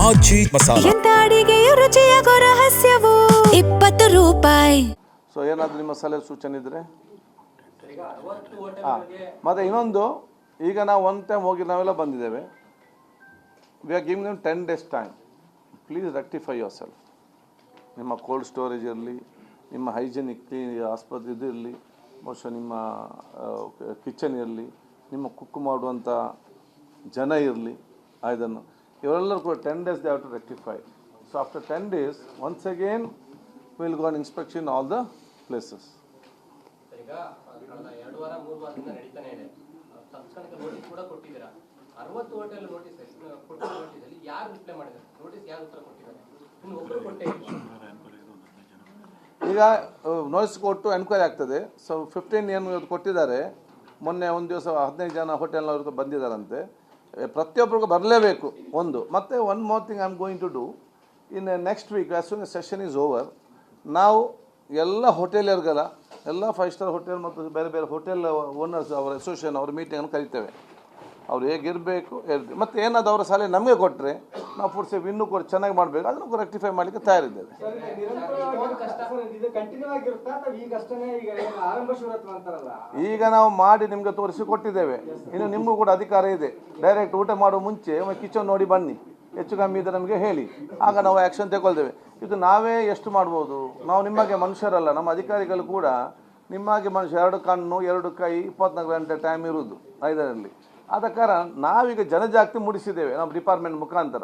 ಆಚಿ ಮಸಾಲ. ಎಂತ ಅಡಿಗೆಯ ರುಚಿಯಾಗೋ ರಹಸ್ಯವು 20 ರೂಪಾಯಿ. ಸೊ ಏನಾದರೂ ನಿಮ್ಮ ಸಲಹೆ ಸೂಚನೆ ಇದ್ದರೆ ಮತ್ತು ಇನ್ನೊಂದು, ಈಗ ನಾವು ಒನ್ ಟೈಮ್ ಹೋಗಿ ನಾವೆಲ್ಲ ಬಂದಿದ್ದೇವೆ. We are giving them 10 days time. Please rectify your self. ನಿಮ್ಮ ಕೋಲ್ಡ್ ಸ್ಟೋರೇಜ್ ಇರಲಿ, ನಿಮ್ಮ ಹೈಜಿನಿಕ್ ಕ್ಲೀನ್ ಆಸ್ಪತ್ರೆ ಇದು ಇರಲಿ, ಬಹುಶಃ ನಿಮ್ಮ ಕಿಚನ್ ಇರಲಿ, ನಿಮ್ಮ ಕುಕ್ ಮಾಡುವಂಥ ಜನ ಇರಲಿ, ಇದನ್ನು ಇವರೆಲ್ಲರೂ ಕೂಡ 10 days they have to rectify. So after 10 days once again will go on inspection all the places. ಈಗ ಕಳೆದ 2 ವಾರ 3 ವಾರದಿಂದ ನಡೀತಾನೆ ಇದೆ. ತಕ್ಷಣಕ್ಕೆ ನೋಟಿಸ್ ಕೂಡ ಕೊಟ್ಟಿದ್ದೀರಾ. 60 ಹೋಟೆಲ್ ನೋಟಿಸ್ ಕೊಟ್ಟಿರೋ ನೋಟಿಸಲ್ಲಿ ಯಾರು ರಿಪ್ಲೈ ಮಾಡಿದ್ದಾರೆ? ನೋಟಿಸ್ ಯಾರು ಉತ್ತರ ಕೊಟ್ಟಿದ್ದಾರೆ? ಇನ್ನು ಒಬ್ಬರು ಕೊಟ್ಟೇ ಇಲ್ಲ. ಈಗ ನೋಟಿಸ್ ಕೊಟ್ಟು ಎನ್ಕ್ವೈರಿ ಆಗ್ತದೆ. ಸೊ 15 ಏನು ಕೊಟ್ಟಿದ್ದಾರೆ. ಮೊನ್ನೆ ಒಂದು ದಿವಸ 15 ಜನ ಹೋಟೆಲ್ನವರು ಬಂದಿದ್ದಾರಂತೆ. ಪ್ರತಿಯೊಬ್ಬರಿಗೂ ಬರಲೇಬೇಕು ಒಂದು. ಮತ್ತು one more thing I am going to do in next week as soon session is over. ನಾವು ಎಲ್ಲ ಹೋಟೆಲಿಯರ್ಗಳ ಎಲ್ಲ 5 ಸ್ಟಾರ್ ಹೋಟೆಲ್ ಮತ್ತು ಬೇರೆ ಬೇರೆ ಹೋಟೆಲ್ ಓನರ್ಸ್ ಅವರ ಅಸೋಸಿಯೇಷನ್ ಅವರ ಮೀಟಿಂಗನ್ನು ಕರಿತೇವೆ. ಅವ್ರು ಹೇಗಿರಬೇಕು ಮತ್ತು ಏನಾದರೂ ಅವರ ಸಲಹೆ ನಮಗೆ ಕೊಟ್ಟರೆ ನಾವು ಫುಡ್ ಸೇಫ್ ಇನ್ನೂ ಕೂಡ ಚೆನ್ನಾಗಿ ಮಾಡಬೇಕು, ಅದನ್ನು ರೆಕ್ಟಿಫೈ ಮಾಡಲಿಕ್ಕೆ ತಯಾರಿದ್ದೇವೆ. ಈಗ ನಾವು ಮಾಡಿ ನಿಮಗೆ ತೋರಿಸಿ ಕೊಟ್ಟಿದ್ದೇವೆ. ಇನ್ನು ನಿಮಗೂ ಕೂಡ ಅಧಿಕಾರ ಇದೆ. ಡೈರೆಕ್ಟ್ ಊಟ ಮಾಡೋ ಮುಂಚೆ ಕಿಚನ್ ನೋಡಿ ಬನ್ನಿ, ಹೆಚ್ಚು ಕಮ್ಮಿ ಇದ್ದರೆ ನಮಗೆ ಹೇಳಿ, ಆಗ ನಾವು ಆ್ಯಕ್ಷನ್ ತಗೊಳ್ತೇವೆ. ಇದು ನಾವೇ ಎಷ್ಟು ಮಾಡ್ಬೋದು? ನಾವು ನಿಮಗೆ ಮನುಷ್ಯರಲ್ಲ. ನಮ್ಮ ಅಧಿಕಾರಿಗಳು ಕೂಡ ನಿಮಗೆ ಮನುಷ್ಯ, 2 ಕಣ್ಣು 2 ಕೈ 24 ಗಂಟೆ ಟೈಮ್ ಇರುವುದು ಇದರಲ್ಲಿ. ಆದ ಕಾರಣ ನಾವೀಗ ಜನಜಾಗೃತಿ ಮೂಡಿಸಿದ್ದೇವೆ ನಮ್ಮ ಡಿಪಾರ್ಟ್ಮೆಂಟ್ ಮುಖಾಂತರ.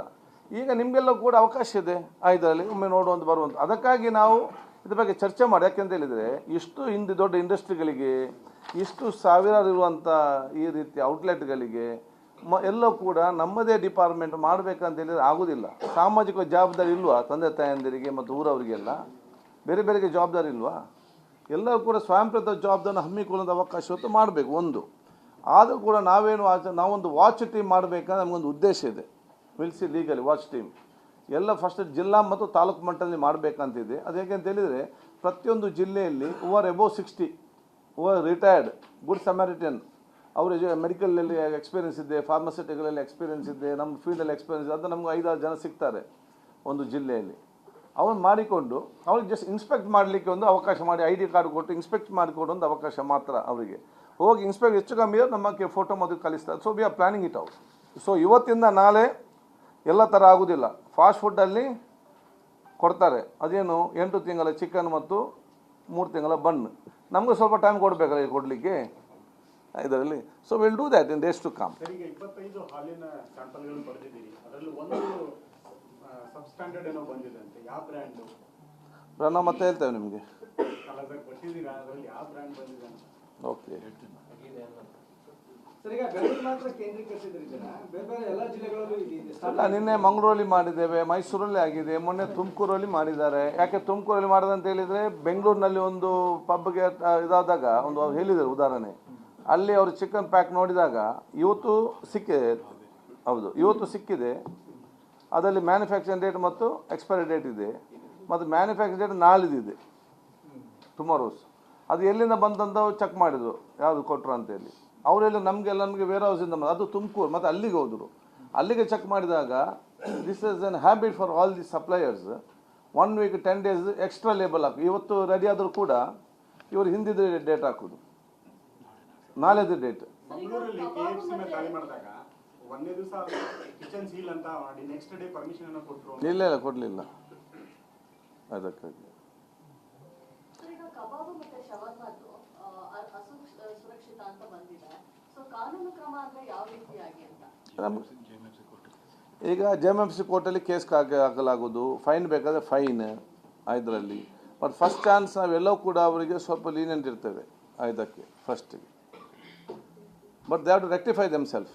ಈಗ ನಿಮಗೆಲ್ಲ ಕೂಡ ಅವಕಾಶ ಇದೆ ಇದರಲ್ಲಿ ಒಮ್ಮೆ ನೋಡುವಂಥ ಬರುವಂಥ. ಅದಕ್ಕಾಗಿ ನಾವು ಇದ್ರ ಬಗ್ಗೆ ಚರ್ಚೆ ಮಾಡಿ. ಯಾಕೆಂತ ಹೇಳಿದರೆ ಇಷ್ಟು ಹಿಂದೆ ದೊಡ್ಡ ಇಂಡಸ್ಟ್ರಿಗಳಿಗೆ, ಇಷ್ಟು ಸಾವಿರಾರು ಇರುವಂಥ ಈ ರೀತಿ ಔಟ್ಲೆಟ್ಗಳಿಗೆ ಎಲ್ಲೋ ಕೂಡ ನಮ್ಮದೇ ಡಿಪಾರ್ಟ್ಮೆಂಟ್ ಮಾಡಬೇಕಂತ ಹೇಳಿದರೆ ಆಗೋದಿಲ್ಲ. ಸಾಮಾಜಿಕ ಜವಾಬ್ದಾರಿ ಇಲ್ವಾ ತಂದೆ ತಾಯಂದಿರಿಗೆ ಮತ್ತು ಊರವರಿಗೆಲ್ಲ? ಬೇರೆ ಬೇರೆಗೆ ಜವಾಬ್ದಾರಿ ಇಲ್ವಾ? ಎಲ್ಲರೂ ಕೂಡ ಸ್ವಯಂ ಪ್ರೇರಿತ ಜವಾಬ್ದಾರಿನ ಹಮ್ಮಿಕೊಳ್ಳುವಂಥ ಅವಕಾಶ ಹೊತ್ತು ಮಾಡಬೇಕು ಒಂದು. ಆದರೂ ಕೂಡ ನಾವೊಂದು ವಾಚ್ ಟೀಮ್ ಮಾಡಬೇಕಂದ್ರೆ ನಮಗೊಂದು ಉದ್ದೇಶ ಇದೆ. ವಿಲ್ಸಿ ಲೀಗಲಿ ವಾಚ್ ಟೀಮ್ ಎಲ್ಲ ಫಸ್ಟ್ ಜಿಲ್ಲಾ ಮತ್ತು ತಾಲೂಕು ಮಟ್ಟದಲ್ಲಿ ಮಾಡಬೇಕಂತಿದೆ. ಅದು ಹೇಗೆ ಅಂತ ಹೇಳಿದರೆ ಪ್ರತಿಯೊಂದು ಜಿಲ್ಲೆಯಲ್ಲಿ over above 60 over retired good samaritan, ಅವರು ಮೆಡಿಕಲಲ್ಲಿ ಎಕ್ಸ್ಪೀರಿಯನ್ಸ್ ಇದೆ, ಫಾರ್ಮಸಿಟಿಗಳಲ್ಲಿ ಎಕ್ಸ್ಪೀರಿಯನ್ಸ್ ಇದೆ, ನಮ್ಮ ಫೀಲ್ಡಲ್ಲಿ ಎಕ್ಸ್ಪೀರಿಯನ್ಸ್ ಇದೆ. ಅದು ನಮ್ಗೆ 5-6 ಜನ ಸಿಗ್ತಾರೆ ಒಂದು ಜಿಲ್ಲೆಯಲ್ಲಿ. ಅವನು ಮಾಡಿಕೊಂಡು ಅವ್ರಿಗೆ ಜಸ್ಟ್ ಇನ್ಸ್ಪೆಕ್ಟ್ ಮಾಡಲಿಕ್ಕೆ ಒಂದು ಅವಕಾಶ ಮಾಡಿ, ID ಕಾರ್ಡ್ ಕೊಟ್ಟು ಇನ್ಸ್ಪೆಕ್ಟ್ ಮಾಡಿಕೊಡು ಒಂದು ಅವಕಾಶ ಮಾತ್ರ ಅವರಿಗೆ. ಹೋಗಿ ಇನ್ಸ್ಪೆಕ್ಟ್ ಹೆಚ್ಚು ಕಮ್ಮಿ ನಮಗೆ ಫೋಟೋ ಮೊದಲು ಕಲಿಸ್ತಾರೆ. So we are planning it out. So ಇವತ್ತಿಂದ ನಾಳೆ ಎಲ್ಲ ಥರ ಆಗೋದಿಲ್ಲ. ಫಾಸ್ಟ್ ಫುಡ್ಡಲ್ಲಿ ಕೊಡ್ತಾರೆ ಅದೇನು 8 ತಿಂಗಳ ಚಿಕನ್ ಮತ್ತು 3 ತಿಂಗಳ ಬನ್. ನಮಗೂ ಸ್ವಲ್ಪ ಟೈಮ್ ಕೊಡಬೇಕಲ್ಲ ಕೊಡಲಿಕ್ಕೆ ಇದರಲ್ಲಿ. So will do that in days to come. 25 ಹಾಲಿನ ಸ್ಯಾಂಪಲ್ಗಳನ್ನು ಪಡೆದಿದ್ದೀರಿ. ಅದರಲ್ಲಿ ಒಂದು ಸಬ್ಸ್ಟ್ಯಾಂಡರ್ಡ್ ಏನೋ ಬಂದಿದೆ ಅಂತ. ಯಾವ ಬ್ರ್ಯಾಂಡು? ನಾವು ಮತ್ತೆ ಹೇಳ್ತೇವೆ ನಿಮಗೆ. ಕೊಟ್ಟಿದ್ದೀರಾ? ಅದರಲ್ಲಿ ಯಾವ ಬ್ರ್ಯಾಂಡ್ ಬಂದಿದೆ ಅಂತ? ಓಕೆ. ಅಲ್ಲ, ನಿನ್ನೆ ಮಂಗಳೂರಲ್ಲಿ ಮಾಡಿದ್ದೇವೆ, ಮೈಸೂರಲ್ಲಿ ಆಗಿದೆ, ಮೊನ್ನೆ ತುಮಕೂರಲ್ಲಿ ಮಾಡಿದ್ದಾರೆ. ಯಾಕೆ ತುಮಕೂರಲ್ಲಿ ಮಾಡೋದಂತ ಹೇಳಿದರೆ ಬೆಂಗಳೂರಿನಲ್ಲಿ ಒಂದು ಪಬ್ಗೆ ಇದಾದಾಗ ಒಂದು ಅವ್ರು ಹೇಳಿದರು ಉದಾಹರಣೆ. ಅಲ್ಲಿ ಅವರು ಚಿಕನ್ ಪ್ಯಾಕ್ ನೋಡಿದಾಗ ಇವತ್ತು ಸಿಕ್ಕಿದೆ. ಹೌದು, ಇವತ್ತು ಸಿಕ್ಕಿದೆ. ಅದರಲ್ಲಿ ಮ್ಯಾನುಫ್ಯಾಕ್ಚರಿಂಗ್ ಡೇಟ್ ಮತ್ತು ಎಕ್ಸ್ಪೈರಿ ಡೇಟ್ ಇದೆ. ಮತ್ತು ಮ್ಯಾನುಫ್ಯಾಕ್ಚರಿಂಗ್ ಡೇಟ್ ನಾಳಿದಿದೆ, ಟುಮಾರೋಸ್. ಅದು ಎಲ್ಲಿಂದ ಬಂದಂತ ಚೆಕ್ ಮಾಡಿದರು, ಯಾವುದು ಕೊಟ್ಟರು ಅಂತೇಳಿ. ಅವರೆಲ್ಲ ನಮಗೆ ವೇರ್ ಹೌಸಿಂದ ಅದು ತುಮಕೂರು. ಮತ್ತು ಅಲ್ಲಿಗೆ ಹೋದರು. ಅಲ್ಲಿಗೆ ಚೆಕ್ ಮಾಡಿದಾಗ this is an habit for all the suppliers. 1 week 10 days extra label ಹಾಕಿ. ಇವತ್ತು ರೆಡಿ ಆದರೂ ಕೂಡ ಇವರು ಹಿಂದಿದ್ದು ಡೇಟ್ ಹಾಕೋದು, ನಾಳೆದು ಡೇಟ್. ಮಂಗಳೂರಲ್ಲಿ KFC ಮೇಲೆ ದಾಳಿ ಮಾಡಿದಾಗ ಒಂದೇ ದಿವಸ ಕಿಚನ್ ಸೀಲ್ ಅಂತ ಮಾಡಿ ನೆಕ್ಸ್ಟ್ ಡೇ ಪರ್ಮಿಷನ್ ಅನ್ನು ಕೊಟ್ಟರು. ಇಲ್ಲ ಕೊಡಲಿಲ್ಲ. ಅದಕ್ಕಾಗಿ ಕಬಾಬು ಮತ್ತೆ ಶವರ್ಮದ್ದು ಸುರಕ್ಷಿತ ಅಂತ ಬಂದಿದೆ. ಸೊ ಕಾನೂನು ಕ್ರಮ ಅಂದ್ರೆ ಯಾವ ರೀತಿಯಾಗಿ ಅಂತ ಈಗ JMFC ಕೋರ್ಟಲ್ಲಿ ಕೇಸ್ ಹಾಕಲಾಗೋದು, ಫೈನ್ ಬೇಕಾದರೆ ಫೈನ್ ಇದರಲ್ಲಿ. ಬಟ್ ಫಸ್ಟ್ ಚಾನ್ಸ್ ನಾವೆಲ್ಲವೂ ಕೂಡ ಅವರಿಗೆ ಸ್ವಲ್ಪ ಲೀನಿಯಂಟ್ ಇರ್ತೇವೆ ಇದಕ್ಕೆ ಫಸ್ಟಿಗೆ. But they have to rectify themself.